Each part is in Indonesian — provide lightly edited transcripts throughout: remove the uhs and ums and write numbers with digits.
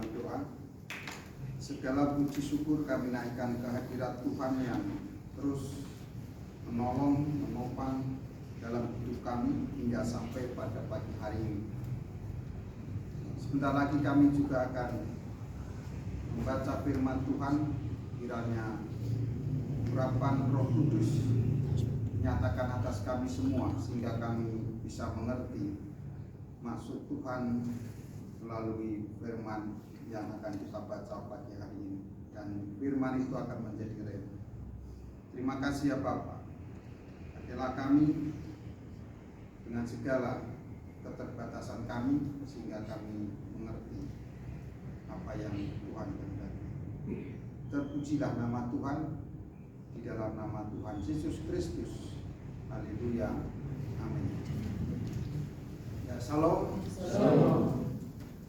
dalam doa. Segala puji syukur kami naikkan ke hadirat Tuhan yang terus menolong, menopang dalam hidup kami hingga sampai pada pagi hari ini. Sebentar lagi kami juga akan membaca firman Tuhan, kiranya urapan Roh Kudus menyatakan atas kami semua sehingga kami bisa mengerti maksud Tuhan melalui firman yang akan kita baca pagi hari ini, dan firman itu akan menjadi rema. Terima kasih ya Bapa. Pakailah kami dengan segala keterbatasan kami sehingga kami mengerti apa yang Tuhan kehendaki. Terpujilah nama Tuhan di dalam nama Tuhan Yesus Kristus. Haleluya. Amin. Ya, salam.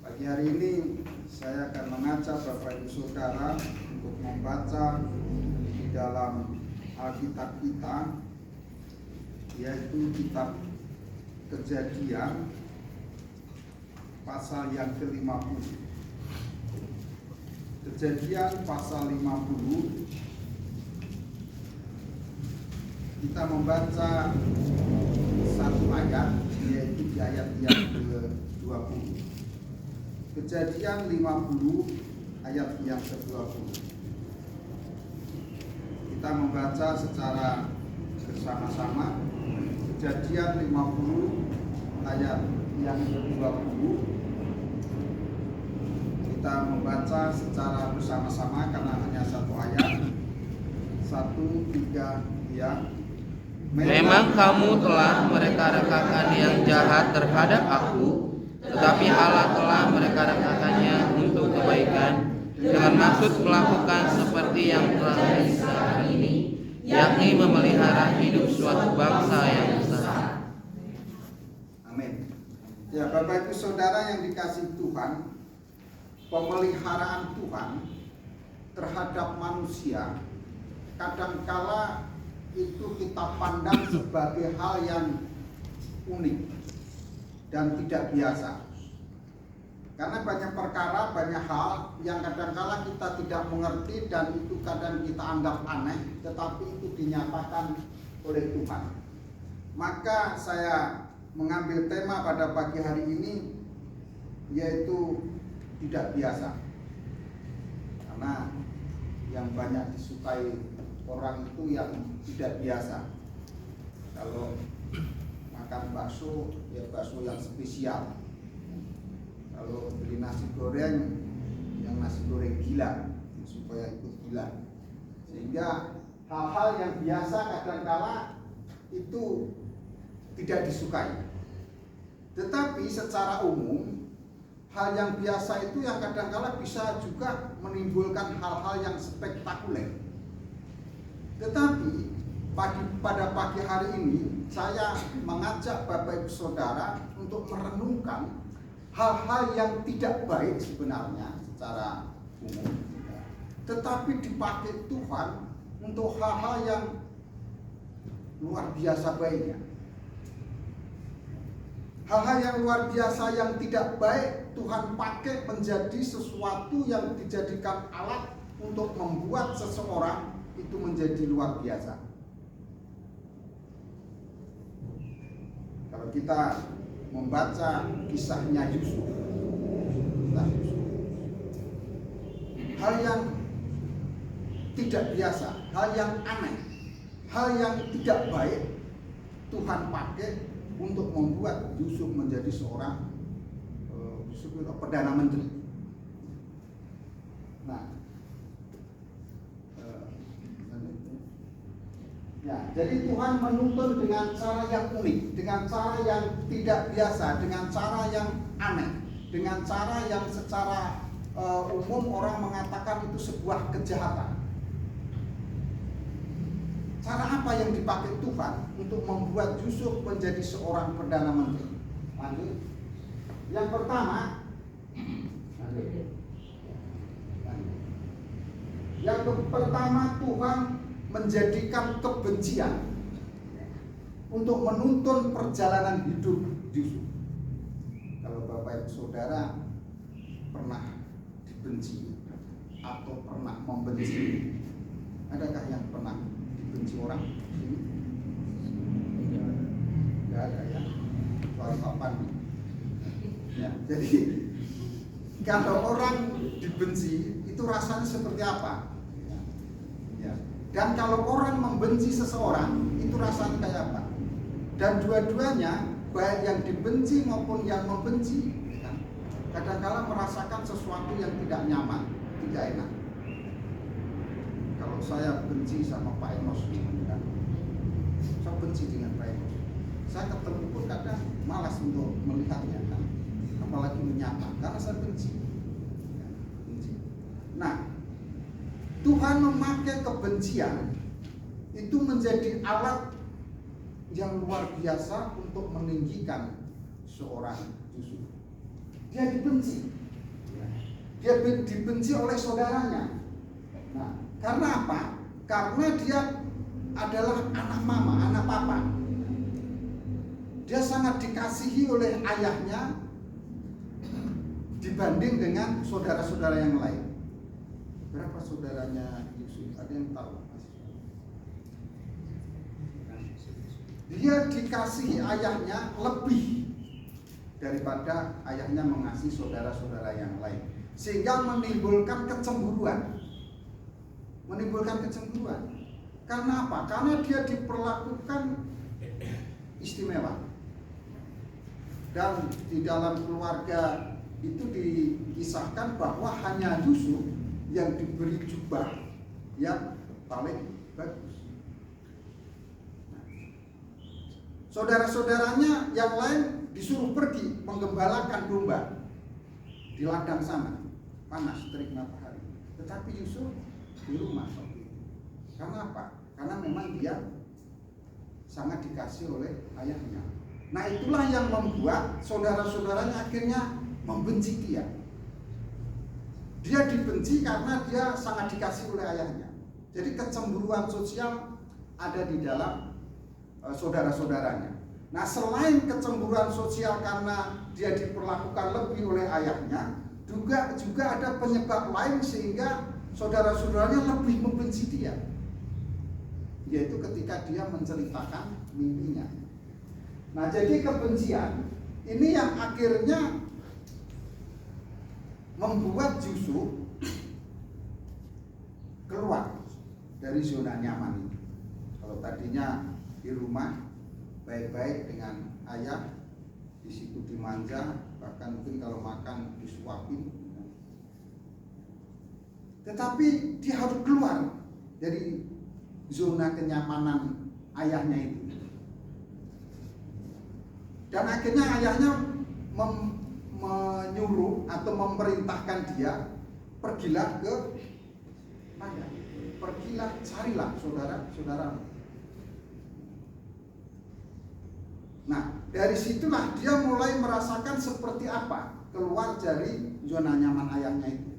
Pagi hari ini saya akan mengajak Bapak Ibu Saudara untuk membaca di dalam Alkitab kita, yaitu kitab Kejadian pasal yang ke-50. Kejadian pasal 50. Kita membaca satu ayat, yaitu di ayat yang ke-20. Kejadian 50 ayat yang ke-20. Kita membaca secara bersama-sama. Kejadian 50 ayat yang ke-20. Kita membaca secara bersama-sama karena hanya satu ayat. 1, 3, ya. Memang kamu telah mereka-rekakan yang jahat terhadap aku, tetapi Allah telah mereka-rekakannya untuk kebaikan, dengan maksud melakukan seperti yang telah disediakan hari ini, yakni memelihara hidup suatu bangsa yang besar. Amin. Ya, Bapak Ibu Saudara yang dikasihi Tuhan, pemeliharaan Tuhan terhadap manusia kadangkala itu kita pandang sebagai hal yang unik dan tidak biasa. Karena banyak perkara, banyak hal yang kadangkala kita tidak mengerti dan itu kadang kita anggap aneh, tetapi itu dinyatakan oleh Tuhan. Maka saya mengambil tema pada pagi hari ini, yaitu tidak biasa. Karena yang banyak disukai orang itu yang tidak biasa. Kalau makan bakso, ya bakso yang spesial. Kalau beli nasi goreng, yang nasi goreng gila, supaya ikut gila. Sehingga hal-hal yang biasa kadangkala itu tidak disukai. Tetapi secara umum, hal yang biasa itu yang kadangkala bisa juga menimbulkan hal-hal yang spektakuler. Tetapi pada pagi hari ini saya mengajak Bapak Ibu Saudara untuk merenungkan hal-hal yang tidak baik sebenarnya secara umum, tetapi dipakai Tuhan untuk hal-hal yang luar biasa baiknya. Hal-hal yang luar biasa yang tidak baik Tuhan pakai menjadi sesuatu yang dijadikan alat untuk membuat seseorang itu menjadi luar biasa. Kalau kita membaca kisahnya Yusuf, hal yang tidak biasa, hal yang aneh, hal yang tidak baik Tuhan pakai untuk membuat Yusuf menjadi seorang Perdana Menteri. Nah, ya, jadi Tuhan menuntun dengan cara yang unik, dengan cara yang tidak biasa, dengan cara yang aneh, dengan cara yang secara umum orang mengatakan itu sebuah kejahatan. Cara apa yang dipakai Tuhan untuk membuat Yusuf menjadi seorang Perdana Menteri? Lanjut. Yang pertama, Tuhan menjadikan kebencian untuk menuntun perjalanan hidup Yusuf. Kalau Bapak Ibu Saudara pernah dibenci atau pernah membenci? Adakah yang pernah dibenci orang? Tidak ada ya. Soal papan. Ya, jadi kalau orang dibenci itu rasanya seperti apa? Ya. Dan kalau orang membenci seseorang itu rasanya kayak apa? Dan dua-duanya, baik yang dibenci maupun yang membenci, ya, kadang-kala merasakan sesuatu yang tidak nyaman, tidak enak. Kalau saya benci sama Pak Enos, kan? Saya benci dengan Pak Enos. Saya ketemu pun kadang malas untuk melihatnya, kan? Apalagi menyapa, karena saya benci. Ya, benci. Nah, Tuhan memakai kebencian itu menjadi alat yang luar biasa untuk meninggikan seorang Yusuf. Dia dibenci. Dia dibenci oleh saudaranya. Nah, karena apa? Karena dia adalah anak mama, anak papa. Dia sangat dikasihi oleh ayahnya dibanding dengan saudara-saudara yang lain. Berapa saudaranya Yusuf? Ada yang tahu? Dia dikasihi ayahnya lebih daripada ayahnya mengasihi saudara-saudara yang lain, sehingga menimbulkan kecemburuan. Karena apa? Karena dia diperlakukan istimewa. Dan di dalam keluarga itu dikisahkan bahwa hanya Yusuf yang diberi jubah yang paling bagus. Saudara-saudaranya yang lain disuruh pergi menggembalakan domba di ladang sana, panas terik matahari. Tetapi Yusuf di rumah. Karena apa? Karena memang dia sangat dikasih oleh ayahnya. Nah, itulah yang membuat saudara-saudaranya akhirnya membenci dia. Dia dibenci karena dia sangat dikasih oleh ayahnya. Jadi kecemburuan sosial ada di dalam saudara-saudaranya. Nah, selain kecemburuan sosial karena dia diperlakukan lebih oleh ayahnya, juga ada penyebab lain sehingga saudara-saudaranya lebih membenci dia, yaitu ketika dia menceritakan mimpinya. Nah, jadi kebencian ini yang akhirnya membuat Yusuf keluar dari zona nyaman ini. Kalau tadinya di rumah baik-baik dengan ayah, di situ dimanja, bahkan mungkin kalau makan disuapin. Tetapi dia harus keluar dari zona kenyamanan ayahnya itu. Dan akhirnya ayahnya menyuruh atau memerintahkan dia, pergilah ke ladang, pergilah carilah saudara-saudara. Nah, dari situlah dia mulai merasakan seperti apa keluar dari zona nyaman ayahnya itu.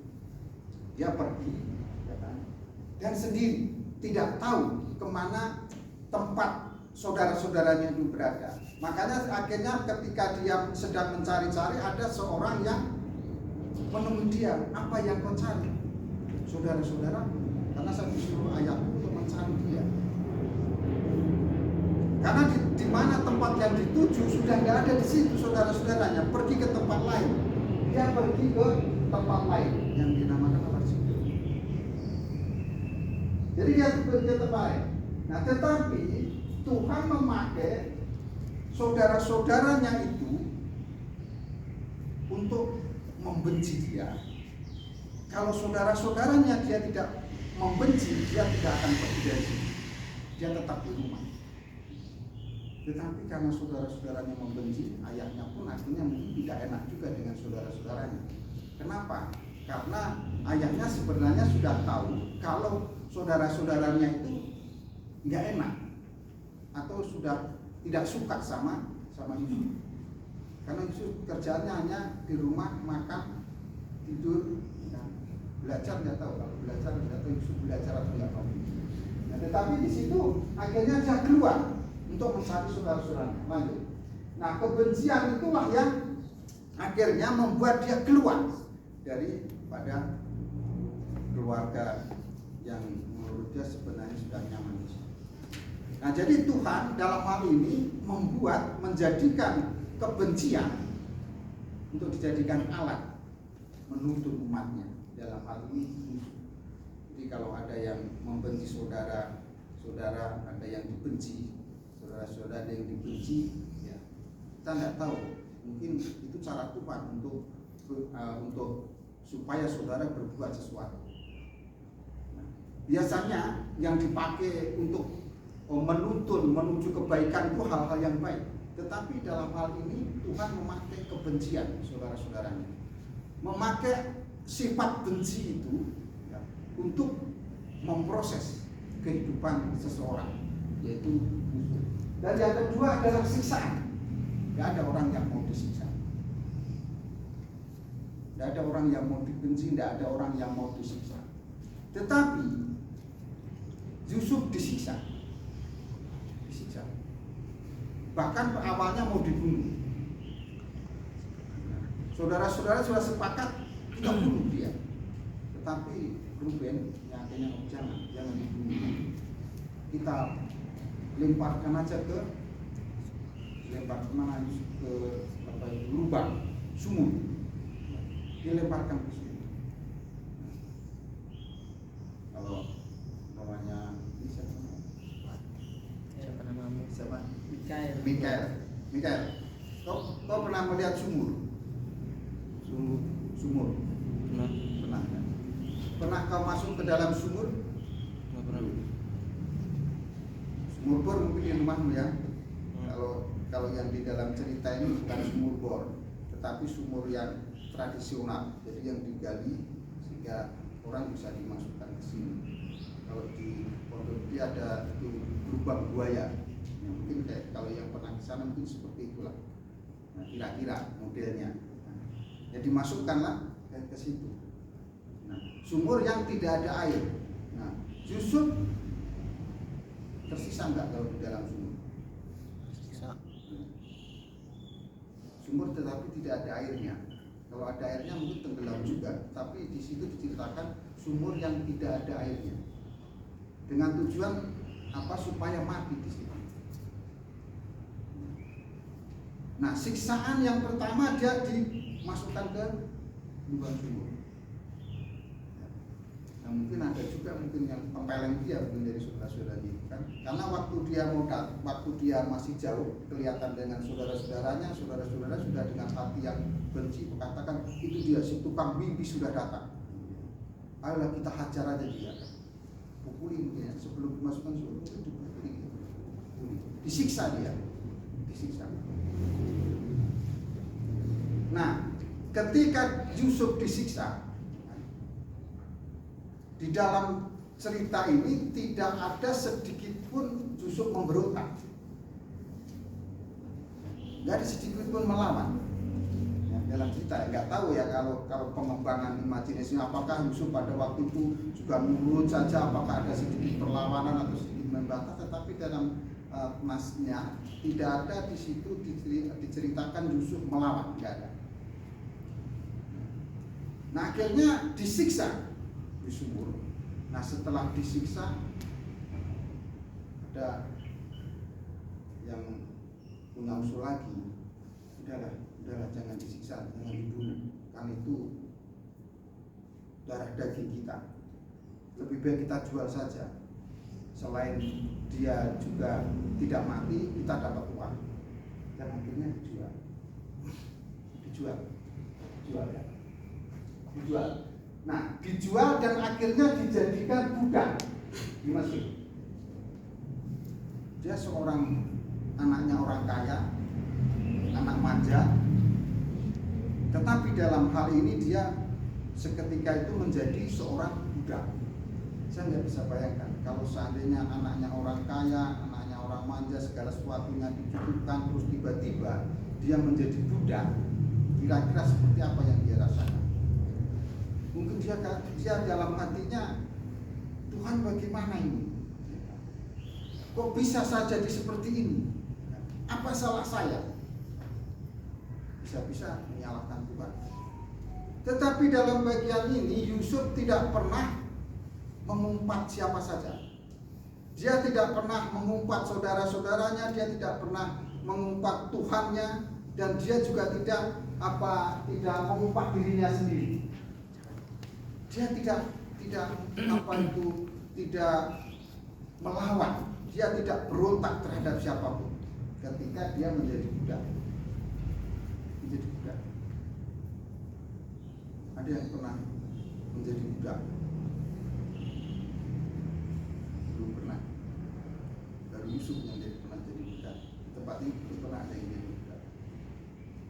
Dia pergi, dan sendiri, tidak tahu kemana tempat saudara-saudaranya itu berada. Makanya akhirnya ketika dia sedang mencari-cari, ada seorang yang menemui dia. Apa yang kau cari? Saudara-saudara, karena saya disuruh ayahku untuk mencari dia. Karena di mana tempat yang dituju sudah nggak ada di situ saudara-saudaranya, pergi ke tempat lain. Dia pergi ke tempat lain yang dinamakan apa sih? Jadi dia pergi ke tempat lain. Nah, tetapi Tuhan memakai saudara-saudaranya itu untuk membenci dia. Kalau saudara-saudaranya dia tidak membenci, dia tidak akan pergi dari sini. Dia tetap di rumah. Tetapi karena saudara-saudaranya membenci, ayahnya pun akhirnya mungkin tidak enak juga dengan saudara-saudaranya. Kenapa? Karena ayahnya sebenarnya sudah tahu kalau saudara-saudaranya itu nggak enak atau sudah tidak suka sama Yusuf. Karena Yusuf kerjaannya hanya di rumah makan, tidur, belajar nggak tahu. Kalau belajar nggak tahu Yusuf belajar atau nggak tahu. Nah, tetapi di situ akhirnya dia keluar untuk mencari saudara-saudaranya. Lanjut. Nah, kebencian itulah yang akhirnya membuat dia keluar dari kepada keluarga yang menurut dia sebenarnya sudah nyaman di situ. Nah, jadi Tuhan dalam hal ini menjadikan kebencian untuk dijadikan alat menuntun umatnya. Dalam hal ini musuh. Jadi kalau ada yang membenci saudara, ada yang dibenci, saudara-saudara yang dibenci, ya kita nggak tahu. Mungkin itu cara Tuhan untuk supaya saudara berbuat sesuatu. Nah, biasanya yang dipakai untuk menuntun menuju kebaikan itu hal-hal yang baik. Tetapi dalam hal ini Tuhan memakai kebencian saudara-saudaranya, memakai sifat benci itu ya, untuk memproses kehidupan seseorang, yaitu musuh. Dan yang kedua adalah siksaan. Tidak ada orang yang mau disiksa, tidak ada orang yang mau dibenci, tidak ada orang yang mau disiksa. Tetapi Yusuf disiksa. Bahkan awalnya mau dibunuh. Saudara-saudara sudah sepakat tidak bunuh dia. Tetapi Ruben yang akhirnya jangan dibunuh. Kita lemparkan aja ke lubang sumur. Dilemparkan ke situ. Kalau namanya Siapa namamu? siapa? Mikael. Mikael. Kau pernah melihat sumur? Sumur. Pernah kan? Pernah kau masuk ke dalam sumur? Nggak pernah. Sumur bor mungkin di rumahmu ya. Kalau yang di dalam cerita ini bukan sumur bor, tetapi sumur yang tradisional. Jadi yang digali sehingga orang bisa dimasukkan ke sini. Kalau di Pondok Gede ada itu lubang buaya. Ya, mungkin kayak kalau yang pernah ke sana mungkin seperti itulah. Nah, kira-kira modelnya. Nah, ya dimasukkanlah ke situ. Nah, sumur yang tidak ada air. Nah, Yusuf tersisa enggak kalau di dalam sumur? Tersisa. Sumur tetapi tidak ada airnya. Kalau ada airnya mungkin tenggelam juga. Tapi di situ diceritakan sumur yang tidak ada airnya. Dengan tujuan apa? Supaya mati di situ. Nah, siksaan yang pertama dia dimasukkan ke lubang sumur. Nah, mungkin ada juga yang tempeleng dia mungkin dari saudara-saudaranya kan. Karena waktu dia masih jauh kelihatan dengan saudara-saudaranya, saudara-saudara sudah dengan hati yang benci mengatakan itu dia si tukang mimpi sudah datang. Ayolah kita hajar aja dia. Pukuli mungkin ya, sebelum dimasukkan sumur itu dipukuli. Disiksa dia. Disiksa. Nah, ketika Yusuf disiksa, di dalam cerita ini tidak ada sedikit pun Yusuf memberontak, nggak ada sedikit pun melawan. Ya, dalam cerita nggak tahu ya kalau pengembangan imajinasinya apakah Yusuf pada waktu itu juga nurut saja, apakah ada sedikit perlawanan atau sedikit membantah. Tetapi dalam nasnya tidak ada di situ diceritakan Yusuf melawan, nggak ada. Nah, akhirnya disiksa di sumur. Nah, setelah disiksa ada yang punya usul lagi, udahlah jangan disiksa, jangan dibunuh, kan itu darah daging kita, lebih baik kita jual saja. Selain dia juga tidak mati, kita dapat uang. Dan akhirnya dijual ya. Dijual. Nah, dijual dan akhirnya dijadikan budak di Mesir. Dia seorang anaknya orang kaya, anak manja. Tetapi dalam hal ini dia seketika itu menjadi seorang budak. Saya nggak bisa bayangkan kalau seandainya anaknya orang kaya, anaknya orang manja, segala sesuatunya dicukupkan, terus tiba-tiba dia menjadi budak. Kira-kira seperti apa yang dia rasakan? Mungkin dia dalam hatinya, Tuhan bagaimana ini? Kok bisa saya jadi seperti ini? Apa salah saya? Bisa-bisa menyalahkan Tuhan. Tetapi dalam bagian ini Yusuf tidak pernah mengumpat siapa saja. Dia tidak pernah mengumpat saudara-saudaranya, dia tidak pernah mengumpat Tuhannya, dan dia juga tidak mengumpat dirinya sendiri. Dia tidak melawan, dia tidak berontak terhadap siapapun ketika dia menjadi budak. Ada yang pernah menjadi budak? Belum pernah. Baru Yusuf yang pernah jadi budak. Di tempat ini belum pernah ada yang jadi budak.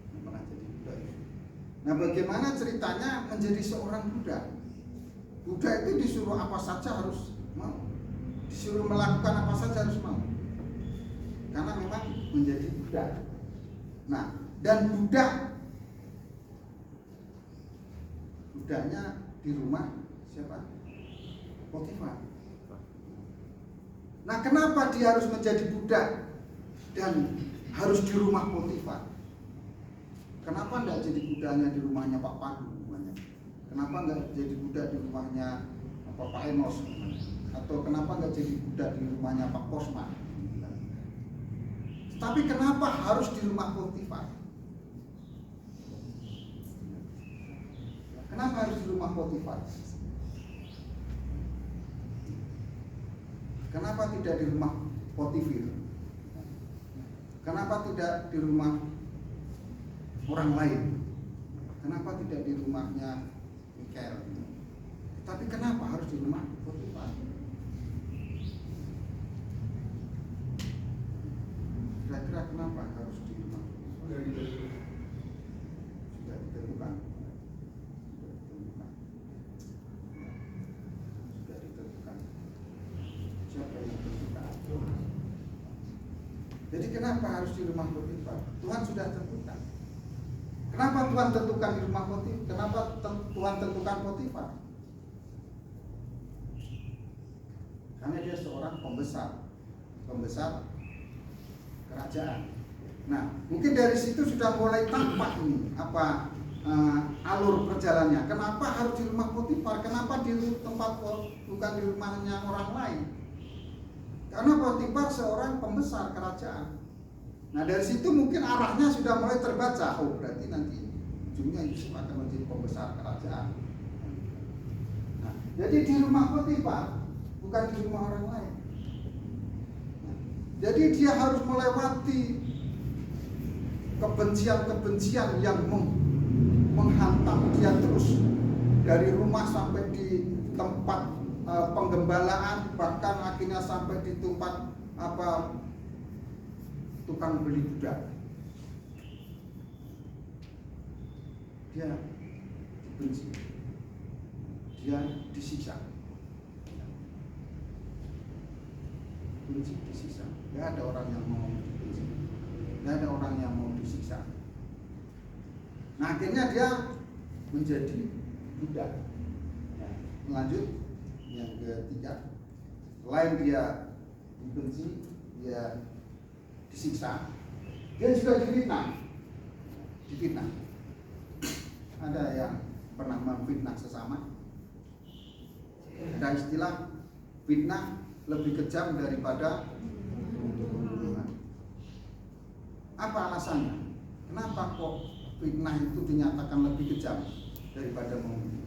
Yang pernah jadi budak itu. Nah, bagaimana ceritanya menjadi seorang budak? Budak itu disuruh apa saja harus mau. Disuruh melakukan apa saja harus mau. Karena memang menjadi budak. Nah, dan budaknya di rumah siapa? Potifar. Nah, kenapa dia harus menjadi budak dan harus di rumah Potifar? Kenapa enggak jadi budaknya di rumahnya Pak Pandu? Kenapa enggak jadi budak di rumahnya Pak Enos? Atau kenapa enggak jadi budak di rumahnya Pak Kosma? Tapi kenapa harus di rumah Potifar? Kenapa harus di rumah Potifar? Kenapa tidak di rumah Potifir? Kenapa tidak di rumah orang lain? Kenapa tidak di rumahnya Mikael? Tapi kenapa harus di rumah Potifar? Kira-kira kenapa harus di rumah Potifar? Sudah ditentukan. Jadi kenapa harus di rumah Potifar? Tuhan sudah tentukan. Kenapa Tuhan tentukan di rumah Potifar? Kenapa Tuhan tentukan Potifar? Karena dia seorang pembesar kerajaan. Nah, mungkin dari situ sudah mulai tampak ini alur perjalannya. Kenapa harus di rumah Potifar? Kenapa di tempat bukan di rumahnya orang lain? Karena Potifar seorang pembesar kerajaan. Nah, dari situ mungkin arahnya sudah mulai terbaca. Oh, berarti nanti ujungnya Yusuf akan menjadi pembesar kerajaan. Nah, jadi di rumah Potifar, bukan di rumah orang lain. Nah, jadi dia harus melewati kebencian-kebencian yang menghantam dia terus dari rumah sampai di tempat penggembalaan, bahkan akhirnya sampai di tempat tukang beli budak. Dia dibenci, dia disiksa, disiksa. Tidak ada orang yang mau dibenci, tidak ada orang yang mau disiksa. Nah, akhirnya dia menjadi budak. Lanjut yang ketiga, selain dia dibenci, dia disiksa, dia juga difitnah. Ada yang pernah memfitnah sesama. Ada istilah fitnah lebih kejam daripada pembunuhan. Apa alasannya? Kenapa kok fitnah itu dinyatakan lebih kejam daripada membunuh?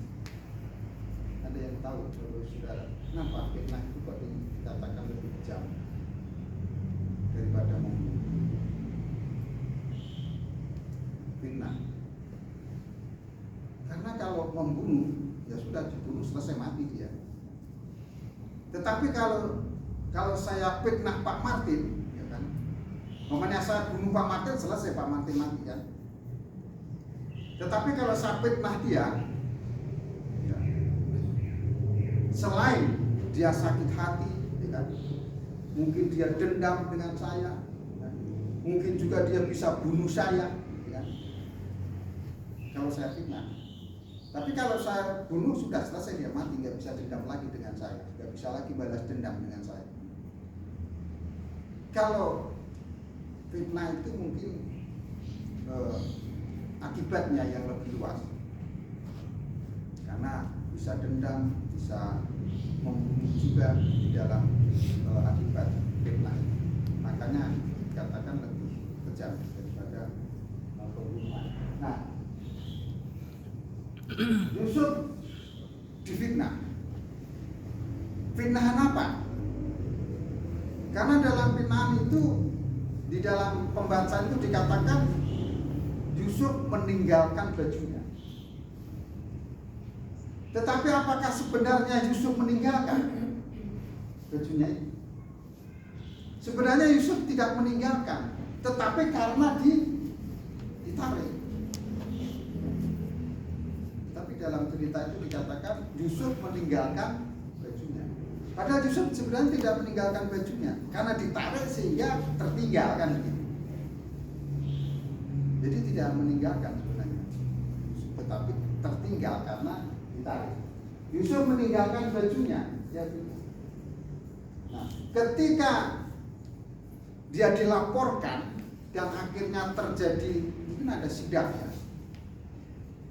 Ada yang tahu, saudara? Kenapa fitnah itu kok dikatakan lebih kejam daripada membunuh? Fitnah. Karena kalau membunuh, ya sudah dibunuh, selesai, mati dia. Tetapi kalau saya fitnah Pak Martin, ya kan? Makanya saya bunuh Pak Martin, selesai, Pak Martin mati kan? Tetapi kalau saya fitnah dia, ya, selain dia sakit hati, ya kan? Mungkin dia dendam dengan saya, ya. Mungkin juga dia bisa bunuh saya, ya kan? Kalau saya fitnah. Tapi kalau saya bunuh, sudah selesai, dia mati, nggak bisa dendam lagi dengan saya, nggak bisa lagi balas dendam dengan saya. Kalau fitnah itu mungkin akibatnya yang lebih luas. karena bisa dendam, bisa membunuh juga di dalam akibat fitnah. Makanya dikatakan lebih kejam daripada pembunuhan. Nah, Yusuf difitnah. Fitnahan apa? Karena dalam fitnahan itu, di dalam pembacaan itu dikatakan Yusuf meninggalkan bajunya. Tetapi apakah sebenarnya Yusuf meninggalkan bajunya itu? Sebenarnya Yusuf tidak meninggalkan, tetapi karena ditarik. Tapi dalam cerita itu dikatakan Yusuf meninggalkan bajunya. Padahal Yusuf sebenarnya tidak meninggalkan bajunya, karena ditarik sehingga tertinggal kan begitu. Jadi tidak meninggalkan sebenarnya, tetapi tertinggal karena ditarik. Yusuf meninggalkan bajunya, ya. Nah, ketika dia dilaporkan dan akhirnya terjadi, mungkin ada sidang ya,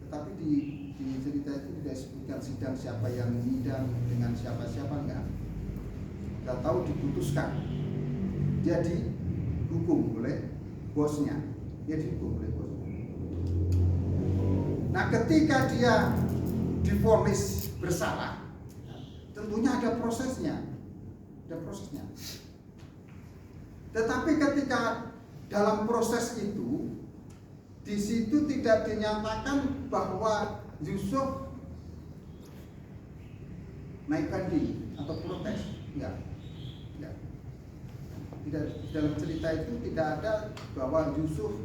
tetapi di cerita itu tidak disebutkan sidang siapa yang menyidang dengan siapa-siapa, enggak. Tidak tahu diputuskan dia dihukum oleh bosnya, dia dihukum oleh bosnya. Nah, ketika dia divonis bersalah, tentunya ada prosesnya. Tetapi ketika dalam proses itu, di situ tidak dinyatakan bahwa Yusuf naik banding atau protes, enggak. Tidak, dalam cerita itu tidak ada bahwa Yusuf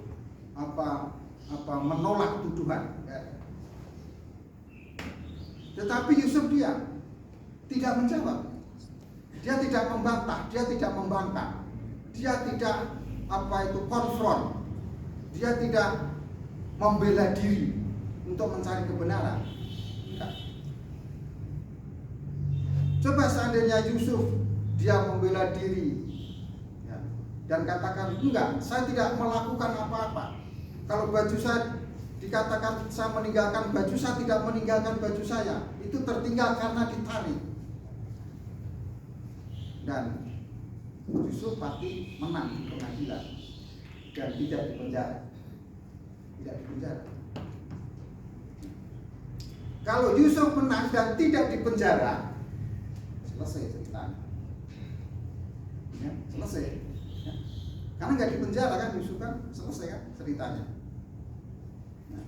menolak tuduhan, ya. Tetapi Yusuf dia tidak menjawab, dia tidak membantah, dia tidak membangkang, dia tidak konfront, dia tidak membela diri untuk mencari kebenaran. Enggak. Coba seandainya Yusuf dia membela diri, ya, dan katakan enggak, saya tidak melakukan apa-apa. Kalau baju saya dikatakan saya meninggalkan baju, saya tidak meninggalkan baju saya, itu tertinggal karena ditarik. Dan Yusuf pasti menang di pengadilan dan tidak dipenjara. Kalau Yusuf menang dan tidak dipenjara, selesai ceritanya. Ya, selesai. Ya. Karena nggak dipenjara kan Yusuf, kan selesai kan ceritanya. Nah,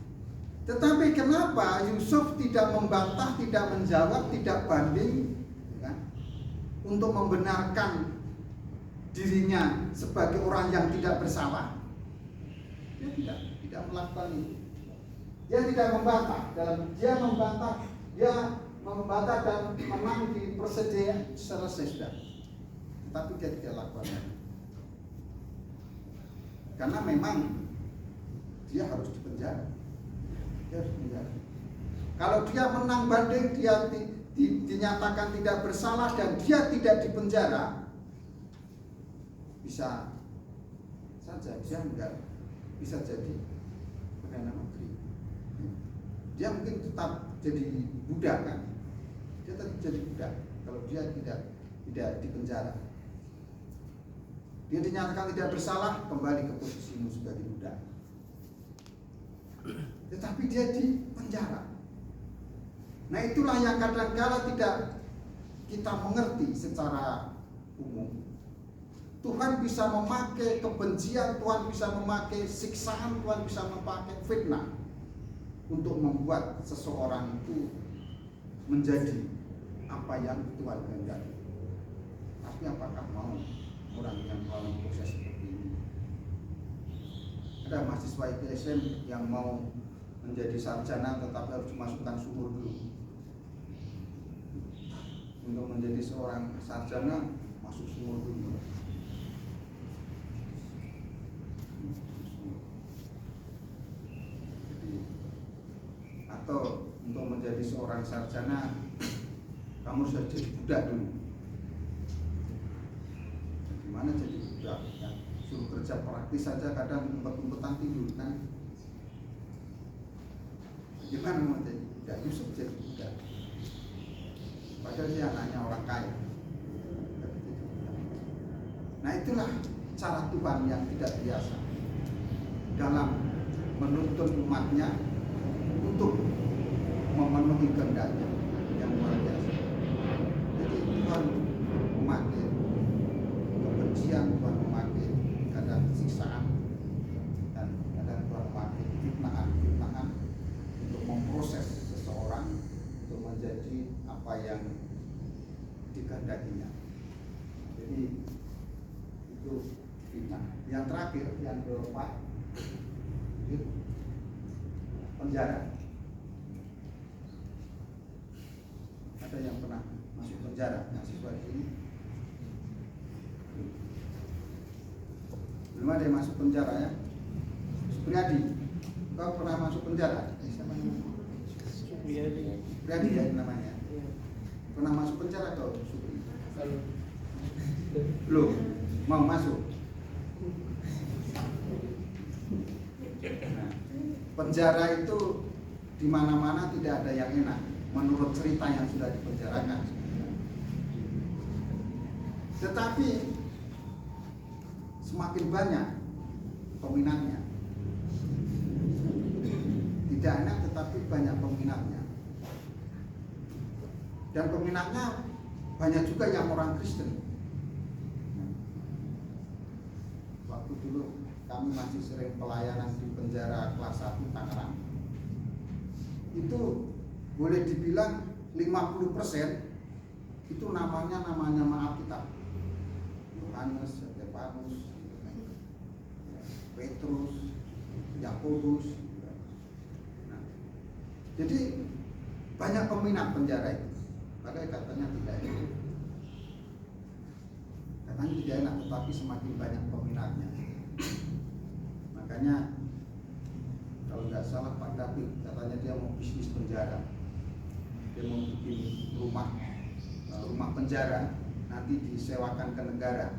tetapi kenapa Yusuf tidak membantah, tidak menjawab, tidak banding, ya, untuk membenarkan dirinya sebagai orang yang tidak bersalah? Dia tidak melakukan itu. Dia tidak membantah, dia membantah dan menang di perselisihan selesai sudah. Tetapi dia tidak lakukan, karena memang dia harus dipenjara. Kalau dia menang banding, dia dinyatakan tidak bersalah dan dia tidak dipenjara, bisa saja dia enggak bisa jadi perdana menteri. Dia mungkin tetap jadi budak kan? Dia tetap jadi budak kalau dia tidak dipenjara. Dia dinyatakan tidak bersalah, kembali ke posisimu sebagai budak. Tetapi dia dipenjara. Nah, itulah yang kadang-kala tidak kita mengerti secara umum. Tuhan bisa memakai kebencian, Tuhan bisa memakai siksaan, Tuhan bisa memakai fitnah untuk membuat seseorang itu menjadi apa yang Tuhan kehendaki. Tapi apakah mau orang yang melalui proses seperti ini? Ada mahasiswa IPSM yang mau menjadi sarjana tetapi harus dimasukkan sumur dulu. Untuk menjadi seorang sarjana masuk sumur dulu. Atau untuk menjadi seorang sarjana kamu harus jadi budak dulu. Gimana jadi budak? Ya, suruh kerja praktis saja kadang umpet-umpetan tidur kan? Gimana mau jadi? Tidak, Yusuf jadi budak. Padahal dia anaknya orang kaya. Nah itulah cara Tuhan yang tidak biasa dalam menuntun umatnya untuk memenuhi kehendaknya yang luar biasa. Jadi Tuhan memakai kebencian, Tuhan memakai kadang siksaan, dan kadang Tuhan memakai fitnahan untuk memproses seseorang untuk menjadi apa yang dikehendakinya. Jadi itu fitnah. Yang terakhir, yang keempat, itu penjara. Ada yang pernah masuk penjara? Mahasiswa di sini? Belum ada yang masuk penjara ya? Supriyadi, kau pernah masuk penjara? Siapa namanya? Supriyadi ya namanya. Pernah masuk penjara kau, Supri? Belum. Mau masuk? Nah, penjara itu di mana-mana tidak ada yang enak menurut cerita yang sudah dipenjarakan. Tetapi semakin banyak peminatnya. Tidak enak tetapi banyak peminatnya. Dan peminatnya banyak juga yang orang Kristen. Waktu dulu kami masih sering pelayanan di penjara kelas 1 Tangerang. Itu boleh dibilang 50% itu namanya Alkitab. Yohanes, Stefanus, Petrus, Yakobus. Nah, jadi banyak peminat penjara itu. Padahal katanya tidak enak. Katanya tidak enak, tetapi semakin banyak peminatnya. Makanya kalau nggak salah Pak David katanya dia mau bisnis penjara. Dia mau bikin rumah penjara, nanti disewakan ke negara.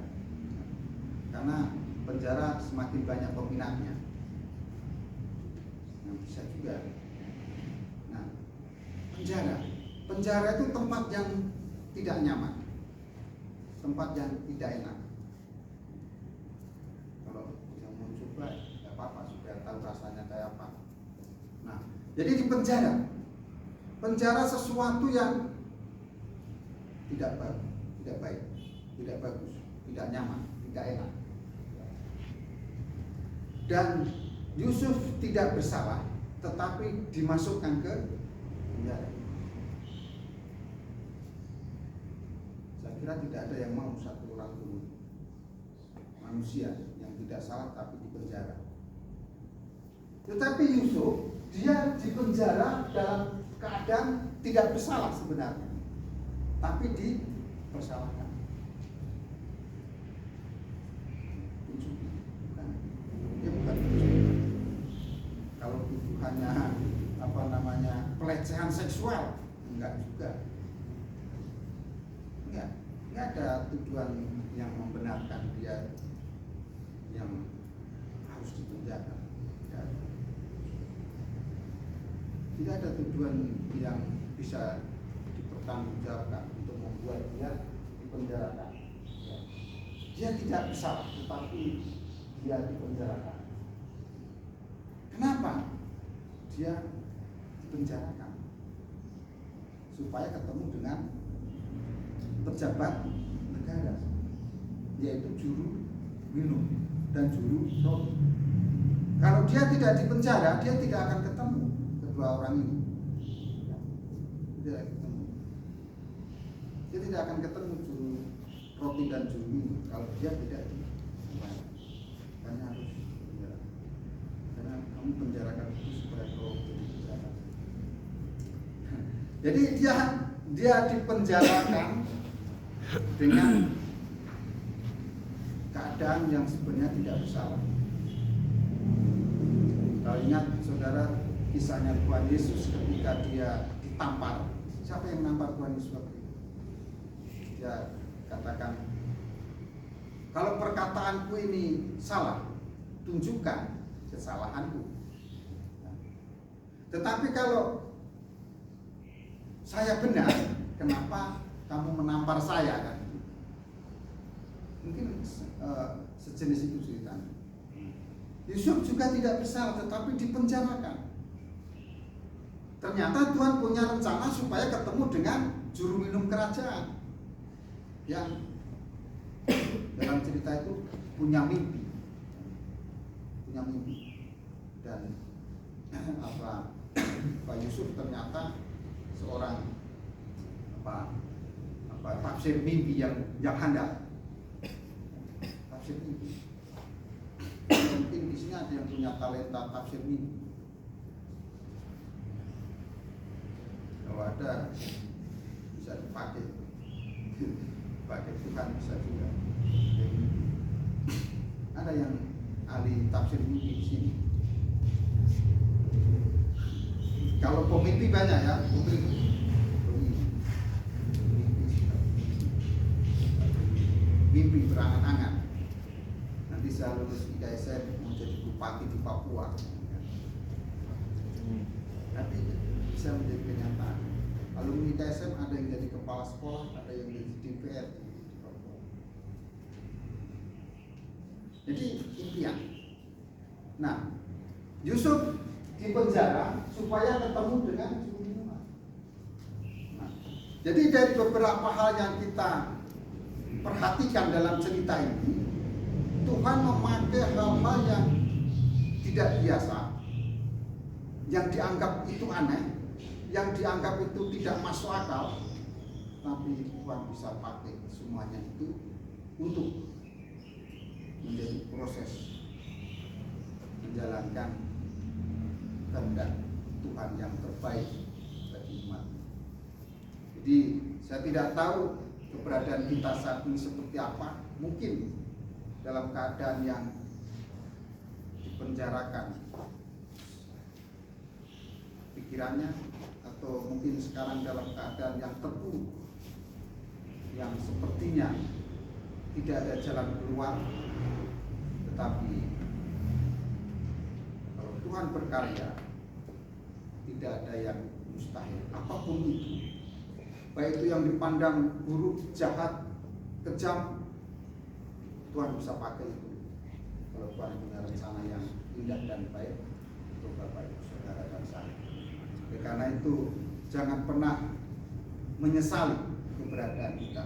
Karena penjara semakin banyak peminatnya. Nah, bisa juga. Nah, penjara itu tempat yang tidak nyaman, tempat yang tidak enak. Kalau yang mau coba, nggak apa-apa, supaya tahu rasanya kayak apa. Nah, jadi di penjara sesuatu yang tidak baik, tidak bagus, tidak nyaman, tidak enak. Dan Yusuf tidak bersalah, tetapi dimasukkan ke penjara. Saya kira tidak ada yang mau satu orang dulu manusia yang tidak salah tapi dipenjara. Tetapi Yusuf dia dipenjara dalam keadaan tidak bersalah sebenarnya, tapi dipersalahkan. Dia bukan pencuri. Kalau tuduhannya pelecehan seksual, enggak juga. Enggak ada tuduhan yang membenarkan dia yang harus dipenjara. Tidak ada tuduhan yang bisa dipertanggungjawabkan untuk membuat dia dipenjarakan. Dia tidak bersalah, tetapi dia dipenjarakan. Kenapa dia dipenjarakan? Supaya ketemu dengan pejabat negara, yaitu juru minum dan juru roti. Kalau dia tidak dipenjara, dia tidak akan ketemu kedua orang ini. Dia tidak akan ketemu juru roti dan juru minum kalau dia tidak dipenjara. Karena harus penjara. Karena kamu penjarakan itu supaya kau jadi penjara. Jadi dia dipenjarakan dengan keadaan yang sebenarnya tidak bersalah. Kalau ingat saudara kisahnya Tuhan Yesus ketika dia ditampar, siapa yang menampar Tuhan Yesus waktu itu? Dia katakan, kalau perkataanku ini salah, tunjukkan kesalahanku. Tetapi kalau saya benar, kenapa kamu menampar saya kan? Mungkin sejenis itu ceritanya. Yusuf juga tidak besar, tetapi dipenjarakan. Ternyata Tuhan punya rencana supaya ketemu dengan juru minum kerajaan yang dalam cerita itu punya mimpi, dan Pak Yusuf ternyata seorang tafsir mimpi yang handal. Tafsir mimpi. Mungkin di sini ada yang punya talenta tafsir mimpi. Kalau ada bisa dipakai. Pakai Tuhan bisa juga. Ada yang ahli tafsir mimpi di sini. Kalau pemimpi banyak ya, mimpi berangan-angan. Nanti saya lulus IKSM mau jadi bupati di Papua. Nanti bisa menjadi kenyataan. Alumni IKSM ada yang jadi kepala sekolah, ada yang jadi DPR. Jadi impian. Nah, Yusuf di penjara supaya ketemu dengan juru minuman. Nah, jadi dari beberapa hal yang kita perhatikan dalam cerita ini, Tuhan memakai hal-hal yang tidak biasa, yang dianggap itu aneh, yang dianggap itu tidak masuk akal, tapi Tuhan bisa pakai semuanya itu untuk menjadi proses menjalankan kehendak Tuhan yang terbaik bagi umat. Jadi saya tidak tahu keberadaan kita saat ini seperti apa. Mungkin dalam keadaan yang dipenjarakan pikirannya, atau mungkin sekarang dalam keadaan yang terpuruk, yang sepertinya tidak ada jalan keluar. Tetapi kalau Tuhan berkarya, tidak ada yang mustahil. Apapun itu, baik itu yang dipandang buruk, jahat, kejam, Tuhan bisa pakai itu. Kalau Tuhan punya rencana yang indah dan baik untuk Bapak Ibu Saudara dan saya. Oleh karena itu, jangan pernah menyesali keberadaan kita,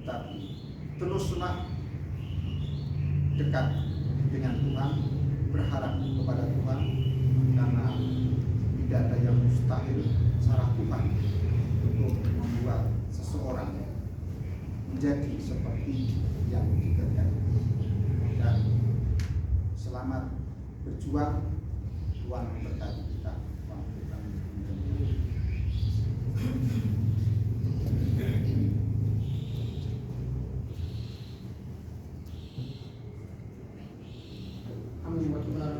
tetapi teruslah dekat dengan Tuhan, berharap kepada Tuhan, karena tidak ada yang mustahil cara Tuhan untuk membuat seseorang menjadi seperti yang dikehendaki. Dan selamat berjuang, Tuhan memberkati kita.